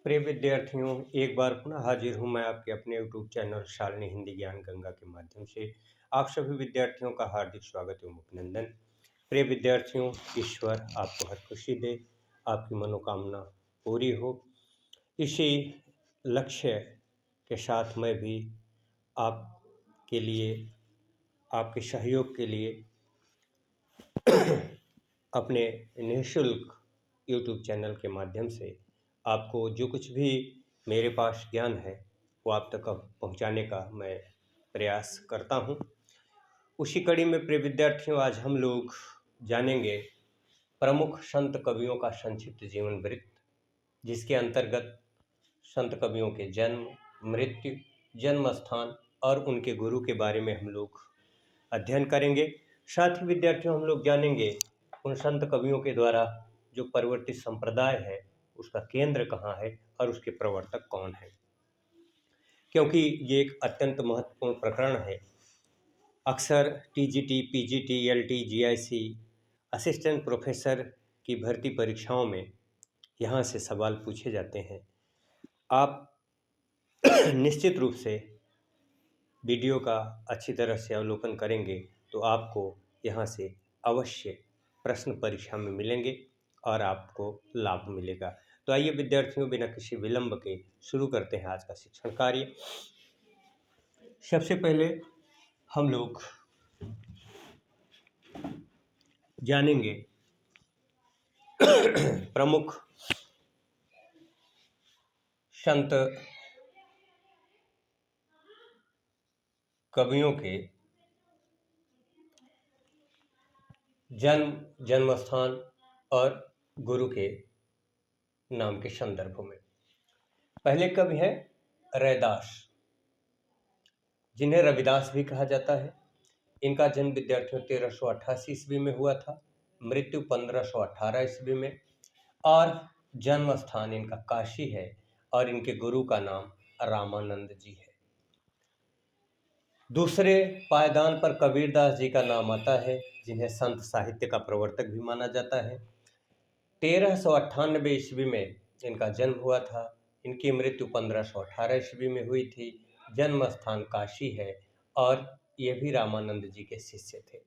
प्रिय विद्यार्थियों, एक बार पुनः हाजिर हूँ मैं आपके अपने यूट्यूब चैनल शालिनी हिंदी ज्ञान गंगा के माध्यम से। आप सभी विद्यार्थियों का हार्दिक स्वागत एवं अभिनंदन। प्रिय विद्यार्थियों, ईश्वर आपको हर खुशी दे, आपकी मनोकामना पूरी हो। इसी लक्ष्य के साथ मैं भी आपके लिए, आपके सहयोग के लिए अपने निःशुल्क यूट्यूब चैनल के माध्यम से आपको जो कुछ भी मेरे पास ज्ञान है वो आप तक पहुंचाने का मैं प्रयास करता हूं। उसी कड़ी में प्रिय विद्यार्थियों, आज हम लोग जानेंगे प्रमुख संत कवियों का संक्षिप्त जीवन वृत्त, जिसके अंतर्गत संत कवियों के जन्म, मृत्यु, जन्म स्थान और उनके गुरु के बारे में हम लोग अध्ययन करेंगे। साथ ही विद्यार्थियों, हम लोग जानेंगे उन संत कवियों के द्वारा जो परिवर्तित संप्रदाय है उसका केंद्र कहाँ है और उसके प्रवर्तक कौन है, क्योंकि ये एक अत्यंत महत्वपूर्ण प्रकरण है। अक्सर TGT, PGT, LT, GIC, assistant professor की भर्ती परीक्षाओं में यहाँ से सवाल पूछे जाते हैं। आप निश्चित रूप से वीडियो का अच्छी तरह से अवलोकन करेंगे तो आपको यहाँ से अवश्य प्रश्न परीक्षा में मिलेंगे और आपको लाभ मिलेगा। तो आइए विद्यार्थियों, बिना किसी विलंब के शुरू करते हैं आज का शिक्षण कार्य। सबसे पहले हम लोग जानेंगे प्रमुख संत कवियों के जन्म, जन्म स्थान और गुरु के नाम के संदर्भ में। पहले कवि हैं रैदास, जिन्हें रविदास भी कहा जाता है। इनका जन्म विद्यार्थियों 1388 ईस्वी में हुआ था, मृत्यु 1518 ईस्वी में, और जन्म स्थान इनका काशी है और इनके गुरु का नाम रामानंद जी है। दूसरे पायदान पर कबीरदास जी का नाम आता है, जिन्हें संत साहित्य का प्रवर्तक भी माना जाता है। 1398 ईस्वी में इनका जन्म हुआ था। इनकी मृत्यु 1518 ईस्वी में हुई थी। जन्म स्थान काशी है और ये भी रामानंद जी के शिष्य थे।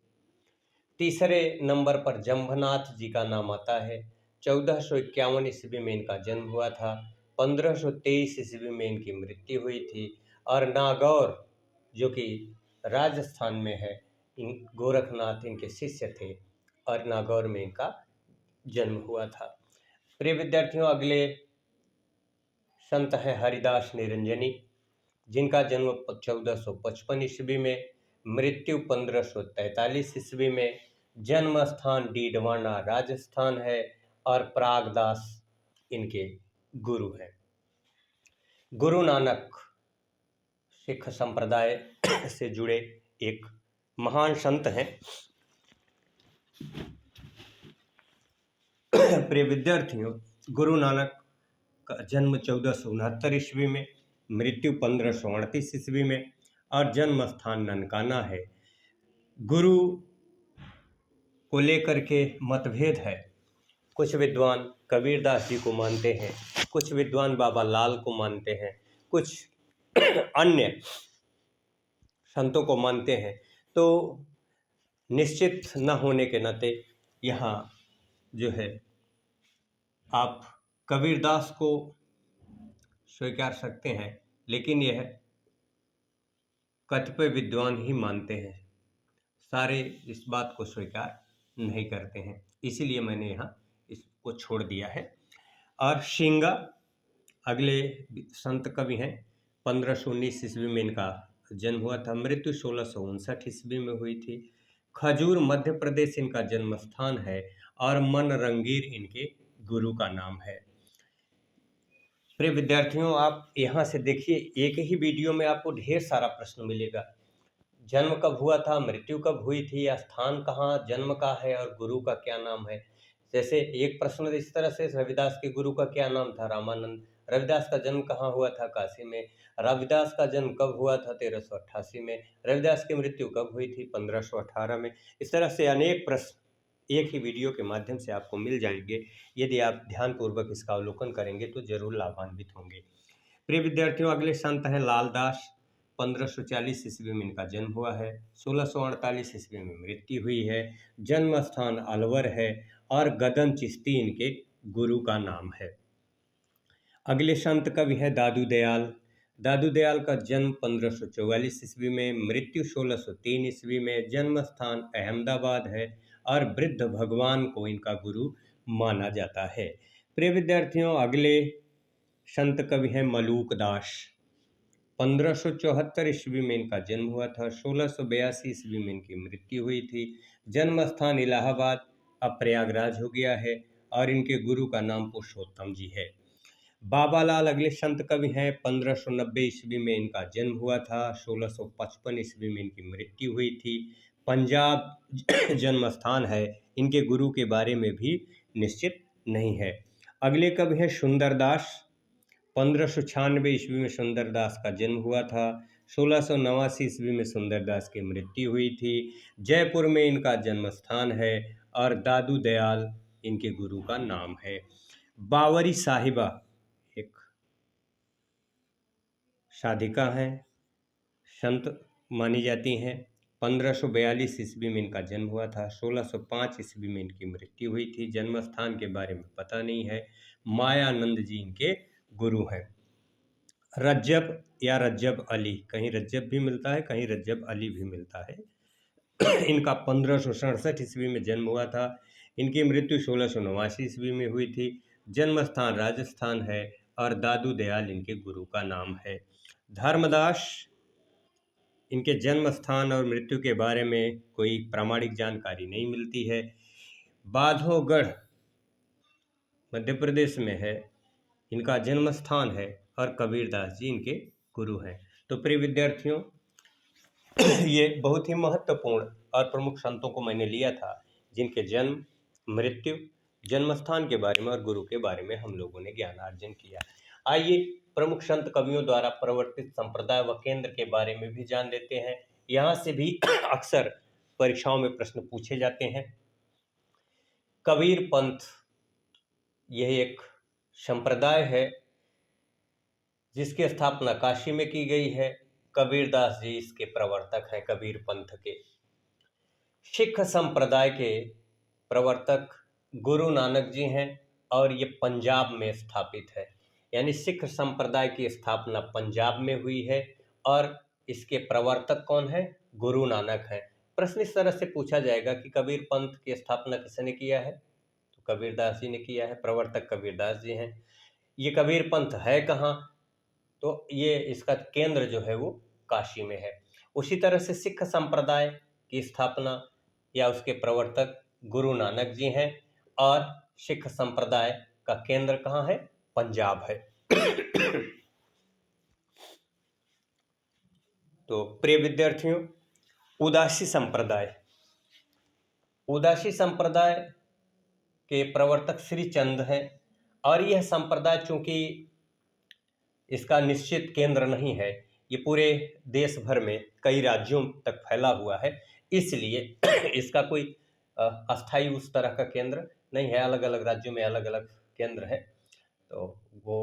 तीसरे नंबर पर जंभनाथ जी का नाम आता है। 1451 ईस्वी में इनका जन्म हुआ था। 1523 ईस्वी में इनकी मृत्यु हुई थी। और नागौर, जो कि राजस्थान में है, इन गोरखनाथ इनके शिष्य थे और नागौर में इनका जन्म हुआ था। प्रिय विद्यार्थियों, अगले संत है हरिदास निरंजनी, जिनका जन्म 1455 ईस्वी में, मृत्यु 1543 ईस्वी में, जन्म स्थान डीडवाना राजस्थान है और प्रागदास इनके गुरु हैं। गुरु नानक सिख संप्रदाय से जुड़े एक महान संत हैं। प्रिय विद्यार्थियों, गुरु नानक का जन्म 1469 ईस्वी में, मृत्यु 1538 ईस्वी में और जन्म स्थान ननकाना है। गुरु को लेकर के मतभेद है। कुछ विद्वान कबीरदास जी को मानते हैं, कुछ विद्वान बाबा लाल को मानते हैं, कुछ अन्य संतों को मानते हैं। तो निश्चित न होने के नाते यहाँ जो है आप कबीरदास को स्वीकार सकते हैं, लेकिन यह कतिपय विद्वान ही मानते हैं, सारे इस बात को स्वीकार नहीं करते हैं। इसीलिए मैंने यहाँ इसको छोड़ दिया है। और शिंगा अगले संत कवि हैं। 1519 ईस्वी में इनका जन्म हुआ था, मृत्यु 1659 ईस्वी में हुई थी। खजूर मध्य प्रदेश इनका जन्म स्थान है और मन रंगीर इनके गुरु का नाम है। प्रिय विद्यार्थियों, आप यहाँ से देखिए, एक ही वीडियो में आपको ढेर सारा प्रश्न मिलेगा। जन्म कब हुआ था, मृत्यु कब हुई थी, स्थान कहाँ जन्म का है और गुरु का क्या नाम है। जैसे एक प्रश्न इस तरह से, रविदास के गुरु का क्या नाम था, रामानंद। रविदास का जन्म कहाँ हुआ था, काशी में। रविदास का जन्म कब हुआ था, 1388 में। रविदास की मृत्यु कब हुई थी, 1518 में। इस तरह से अनेक प्रश्न एक ही वीडियो के माध्यम से आपको मिल जाएंगे। यदि आप ध्यानपूर्वक इसका अवलोकन करेंगे तो जरूर लाभान्वित होंगे। प्रिय विद्यार्थियों, अगले संत हैं लालदास। 1540 ईस्वी में इनका जन्म हुआ है। 1648 ईस्वी में मृत्यु हुई है। जन्म स्थान अलवर है और गदन चिश्ती इनके गुरु का नाम है। अगले संत कवि है दादू दयाल। दादू दयाल का जन्म 1544 ईस्वी में, मृत्यु 1603 ईस्वी में। जन्म स्थान अहमदाबाद है और वृद्ध भगवान को इनका गुरु माना जाता है। प्रिय विद्यार्थियों, अगले संत कवि हैं मलूक दास। 1574 ईस्वी में इनका जन्म हुआ था। 1682 ईस्वी में इनकी मृत्यु हुई थी। जन्म स्थान इलाहाबाद, अब प्रयागराज हो गया है और इनके गुरु का नाम पुरुषोत्तम जी है। बाबा लाल अगले संत कवि हैं। 1590 ईस्वी में इनका जन्म हुआ था। 1655 ईस्वी में इनकी मृत्यु हुई थी। पंजाब जन्म स्थान है। इनके गुरु के बारे में भी निश्चित नहीं है। अगले कवि हैं सुंदरदास। 1596 ईस्वी में सुंदरदास का जन्म हुआ था। 1689 ईस्वी में सुंदरदास की मृत्यु हुई थी। जयपुर में इनका जन्म स्थान है और दादू दयाल इनके गुरु का नाम है। बावरी साहिबा एक साधिका हैं, संत मानी जाती हैं। 1542 ईस्वी में इनका जन्म हुआ था। 1605 ईस्वी में इनकी मृत्यु हुई थी। जन्म स्थान के बारे में पता नहीं है। मायानंद जी इनके गुरु हैं। रज्जब या रज्जब अली, कहीं रज्जब भी मिलता है, कहीं रज्जब अली भी मिलता है। इनका 1567 ईस्वी में जन्म हुआ था। इनकी मृत्यु 1689 ईस्वी में हुई थी। जन्म स्थान राजस्थान है और दादू दयाल इनके गुरु का नाम है। धर्मदास, इनके जन्म स्थान और मृत्यु के बारे में कोई प्रामाणिक जानकारी नहीं मिलती है। बाधोगढ़ मध्य प्रदेश में है, इनका जन्म स्थान है और कबीरदास जी इनके गुरु हैं। तो प्रिय विद्यार्थियों, ये बहुत ही महत्वपूर्ण और प्रमुख संतों को मैंने लिया था जिनके जन्म, मृत्यु, जन्म स्थान के बारे में और गुरु के बारे में हम लोगों ने ज्ञानार्जन किया। आइए प्रमुख संत कवियों द्वारा प्रवर्तित संप्रदाय व केंद्र के बारे में भी जान लेते हैं। यहाँ से भी अक्सर परीक्षाओं में प्रश्न पूछे जाते हैं। कबीर पंथ, यह एक संप्रदाय है जिसकी स्थापना काशी में की गई है। कबीरदास जी इसके प्रवर्तक हैं, कबीर पंथ के। सिख संप्रदाय के प्रवर्तक गुरु नानक जी हैं और ये पंजाब में स्थापित है, यानी सिख संप्रदाय की स्थापना पंजाब में हुई है और इसके प्रवर्तक कौन है? गुरु नानक हैं। प्रश्न इस तरह से पूछा जाएगा कि कबीर पंथ की स्थापना किसने किया है? तो कबीरदास जी ने किया है, प्रवर्तक कबीरदास जी हैं। ये कबीर पंथ है कहाँ? तो ये इसका केंद्र जो है वो काशी में है। उसी तरह से सिख संप्रदाय की स्थापना या उसके प्रवर्तक गुरु नानक जी हैं और सिख संप्रदाय का केंद्र कहाँ है? पंजाब है। तो प्रिय विद्यार्थियों, उदासी संप्रदाय, उदासी संप्रदाय के प्रवर्तक श्री चंद हैं और यह संप्रदाय चूंकि इसका निश्चित केंद्र नहीं है, ये पूरे देश भर में कई राज्यों तक फैला हुआ है, इसलिए इसका कोई अस्थाई उस तरह का केंद्र नहीं है। अलग अलग राज्यों में अलग अलग केंद्र है। तो वो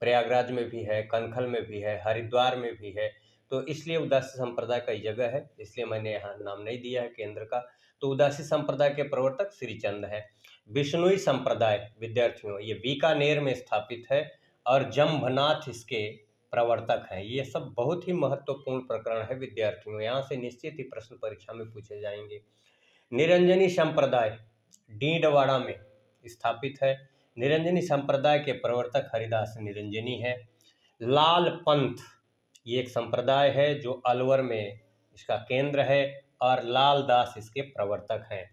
प्रयागराज में भी है, कनखल में भी है, हरिद्वार में भी है। तो इसलिए उदासी संप्रदाय कई जगह है, इसलिए मैंने यहाँ नाम नहीं दिया है केंद्र का। तो उदासी संप्रदाय के प्रवर्तक श्रीचंद है। बिश्नोई संप्रदाय विद्यार्थियों, ये बीकानेर में स्थापित है और जम्भनाथ इसके प्रवर्तक हैं। ये सब बहुत ही महत्वपूर्ण प्रकरण है विद्यार्थियों, यहाँ से निश्चित ही प्रश्न परीक्षा में पूछे जाएंगे। निरंजनी संप्रदाय डीडवाड़ा में स्थापित है। निरंजनी संप्रदाय के प्रवर्तक हरिदास निरंजनी है। लाल पंथ, ये एक संप्रदाय है जो अलवर में इसका केंद्र है और लाल दास इसके प्रवर्तक हैं।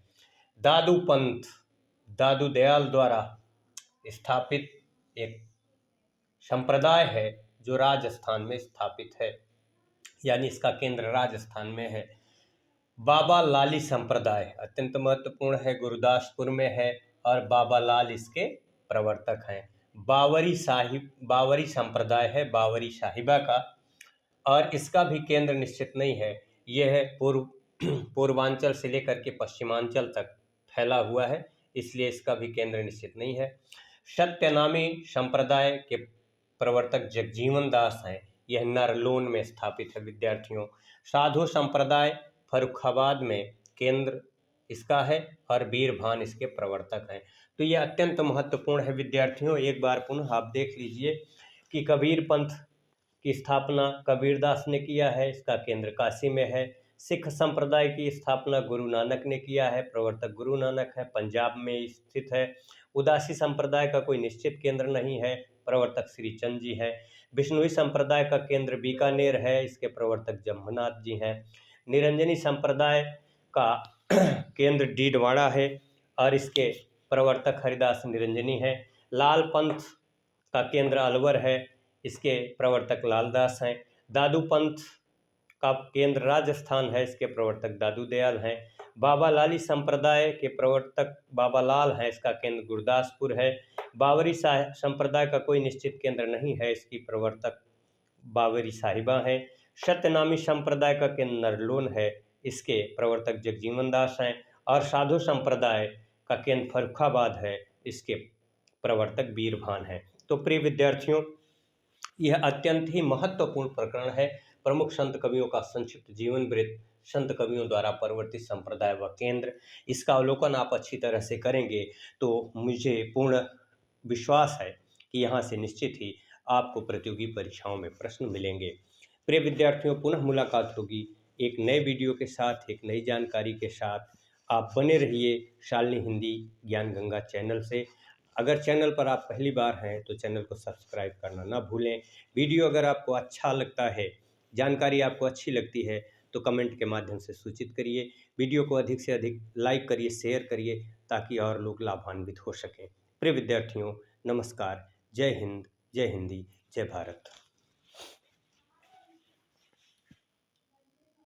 दादू पंथ, दादू दयाल द्वारा स्थापित एक संप्रदाय है जो राजस्थान में स्थापित है, यानी इसका केंद्र राजस्थान में है। बाबा लाली संप्रदाय अत्यंत महत्वपूर्ण है, गुरदासपुर में है और बाबा लाल इसके प्रवर्तक हैं। बावरी संप्रदाय है, बावरी साहिबा का, और इसका भी केंद्र निश्चित नहीं है। यह है पूर्वांचल से लेकर के पश्चिमांचल तक फैला हुआ है, इसलिए इसका भी केंद्र निश्चित नहीं है। सत्यनामी संप्रदाय के प्रवर्तक जगजीवन दास हैं, यह नरलोन में स्थापित है विद्यार्थियों। साधु संप्रदाय फर्रुखाबाद में केंद्र इसका है और बीरभान इसके प्रवर्तक हैं। तो यह अत्यंत महत्वपूर्ण है विद्यार्थियों। एक बार पुनः आप देख लीजिए कि कबीर पंथ की स्थापना कबीरदास ने किया है, इसका केंद्र काशी में है। सिख संप्रदाय की स्थापना गुरु नानक ने किया है, प्रवर्तक गुरु नानक है, पंजाब में स्थित है। उदासी संप्रदाय का कोई निश्चित केंद्र नहीं है, प्रवर्तक श्री चंद जी है। बिश्नोई संप्रदाय का केंद्र बीकानेर है, इसके प्रवर्तक जम्मनाथ जी हैं। निरंजनी संप्रदाय का केंद्र डीडवाड़ा है और इसके प्रवर्तक हरिदास निरंजनी है। लाल पंथ का केंद्र अलवर है, इसके प्रवर्तक लालदास हैं। दादू पंथ का केंद्र राजस्थान है, इसके प्रवर्तक दादू दयाल हैं। बाबा लाली संप्रदाय के प्रवर्तक बाबा लाल हैं, इसका केंद्र गुरदासपुर है। बावरी संप्रदाय का कोई निश्चित केंद्र नहीं है, इसकी प्रवर्तक बावरी साहिबा हैं। सत्यनामी संप्रदाय का केंद्र नरलोन है, इसके प्रवर्तक जगजीवन दास हैं। और साधु संप्रदाय का केंद्र फर्रुखाबाद है, इसके प्रवर्तक बीरभान हैं। तो प्रिय विद्यार्थियों, यह अत्यंत ही महत्वपूर्ण प्रकरण है। प्रमुख संत कवियों का संक्षिप्त जीवन वृत्त, संत कवियों द्वारा परिवर्तित संप्रदाय व केंद्र, इसका अवलोकन आप अच्छी तरह से करेंगे तो मुझे पूर्ण विश्वास है कि यहाँ से निश्चित ही आपको प्रतियोगी परीक्षाओं में प्रश्न मिलेंगे। प्रिय विद्यार्थियों, पुनः मुलाकात होगी एक नए वीडियो के साथ, एक नई जानकारी के साथ। आप बने रहिए शालिनी हिंदी ज्ञान गंगा चैनल से। अगर चैनल पर आप पहली बार हैं तो चैनल को सब्सक्राइब करना ना भूलें। वीडियो अगर आपको अच्छा लगता है, जानकारी आपको अच्छी लगती है तो कमेंट के माध्यम से सूचित करिए। वीडियो को अधिक से अधिक लाइक करिए, शेयर करिए ताकि और लोग लाभान्वित हो सकें। प्रिय विद्यार्थियों, नमस्कार। जय हिंद, जय हिंदी, जय भारत।